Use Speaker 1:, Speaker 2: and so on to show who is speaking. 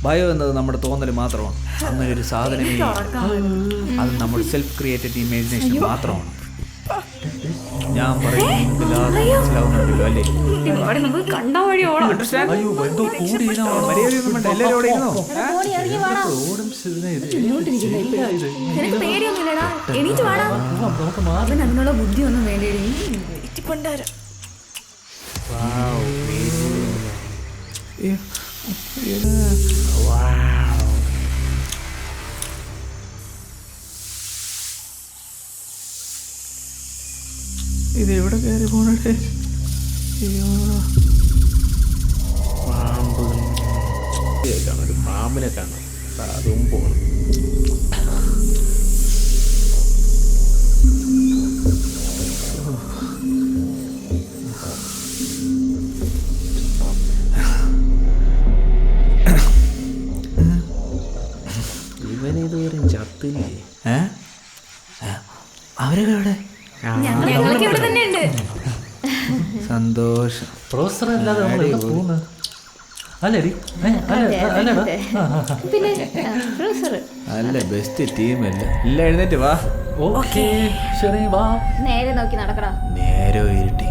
Speaker 1: ഭയം എന്നത് നമ്മുടെ തോന്നൽ മാത്രമാണ്. അങ്ങനെ ഒരു സാധനമേ അത് നമ്മുടെ സെൽഫ് ക്രിയേറ്റഡ് ഇമാജിനേഷൻ മാത്രമാണ്. ഞാൻ പറയുന്നുണ്ടല്ലോ അല്ലേ?
Speaker 2: അതിനുള്ള ബുദ്ധിയൊന്നും വേണ്ടി.
Speaker 1: ഇത് എവിടെ കയറി പോണേ?
Speaker 3: ഒരു പാമ്പിനെ കാണാം, അതും പോകണം. ഇവനിതുവരെ ചത്തില്ലേ?
Speaker 1: അവരൊക്കെ എവിടെ?
Speaker 2: ഞങ്ങളൊക്കെ ഇവിടെ തന്നെ ഉണ്ട്.
Speaker 1: സന്തോഷം.
Speaker 3: പ്രൊഫസർ അല്ലാതെ അല്ലേടി?
Speaker 2: പിന്നെ പ്രൊഫസർ
Speaker 1: അല്ല, ബെസ്റ്റ് ടീമല്ലേ? ഇല്ല, എഴുന്നേറ്റ് വാ.
Speaker 3: ഓക്കേ, ശരി, വാ.
Speaker 2: നേരെ നോക്കി നടക്കടാ.
Speaker 1: നേരോ ഇരുട്ടി.